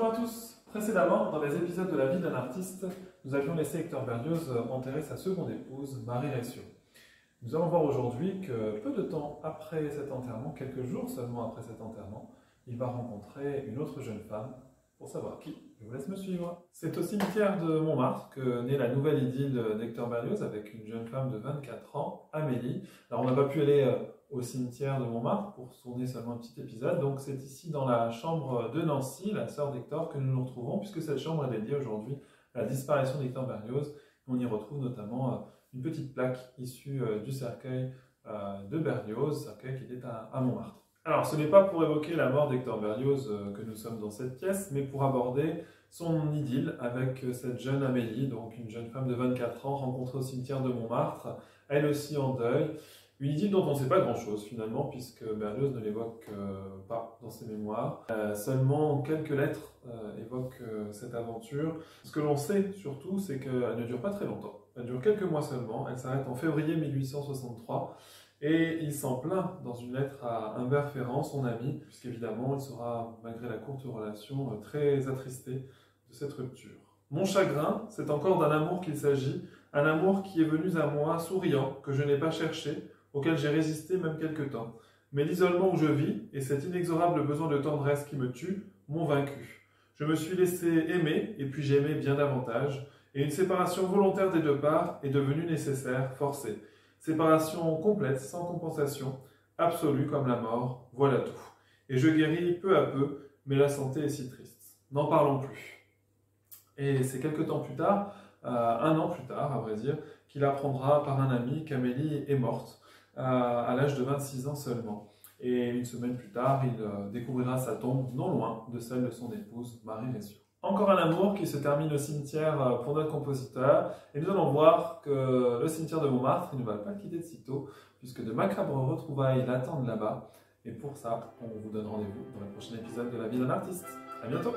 Bonjour à tous. Précédemment, dans les épisodes de la vie d'un artiste, nous avions laissé Hector Berlioz enterrer sa seconde épouse, Marie Ressio. Nous allons voir aujourd'hui que peu de temps après cet enterrement, quelques jours seulement après cet enterrement, il va rencontrer une autre jeune femme. Pour savoir qui, je vous laisse me suivre. C'est au cimetière de Montmartre que naît la nouvelle idylle d'Hector Berlioz avec une jeune femme de 24 ans, Amélie. Alors on n'a pas pu aller au cimetière de Montmartre pour tourner seulement un petit épisode, donc c'est ici dans la chambre de Nancy, la sœur d'Hector, que nous nous retrouvons, puisque cette chambre est dédiée aujourd'hui à la disparition d'Hector Berlioz. On y retrouve notamment une petite plaque issue du cercueil de Berlioz, cercueil qui était à Montmartre. Alors, ce n'est pas pour évoquer la mort d'Hector Berlioz que nous sommes dans cette pièce, mais pour aborder son idylle avec cette jeune Amélie, donc une jeune femme de 24 ans rencontrée au cimetière de Montmartre, elle aussi en deuil. Une idylle dont on ne sait pas grand-chose finalement, puisque Berlioz ne l'évoque pas dans ses mémoires. Seulement quelques lettres évoquent cette aventure. Ce que l'on sait surtout, c'est qu'elle ne dure pas très longtemps. Elle dure quelques mois seulement, elle s'arrête en février 1863. Et il s'en plaint dans une lettre à Humbert Ferrand, son ami, puisqu'évidemment il sera, malgré la courte relation, très attristé de cette rupture. Mon chagrin, c'est encore d'un amour qu'il s'agit, un amour qui est venu à moi souriant, que je n'ai pas cherché, auquel j'ai résisté même quelque temps. Mais l'isolement où je vis, et cet inexorable besoin de tendresse qui me tue, m'ont vaincu. Je me suis laissé aimer, et puis j'ai aimé bien davantage, et une séparation volontaire des deux parts est devenue nécessaire, forcée. Séparation complète, sans compensation, absolue comme la mort, voilà tout. Et je guéris peu à peu, mais la santé est si triste. N'en parlons plus. Et c'est quelques temps plus tard, un an plus tard à vrai dire, qu'il apprendra par un ami qu'Amélie est morte, à l'âge de 26 ans seulement. Et une semaine plus tard, il découvrira sa tombe non loin de celle de son épouse, Marie Ressio. Encore un amour qui se termine au cimetière pour notre compositeur, et nous allons voir que le cimetière de Montmartre il ne va pas le quitter de sitôt, puisque de macabres retrouvailles l'attendent là-bas, et pour ça, on vous donne rendez-vous dans le prochain épisode de La vie d'un artiste. À bientôt!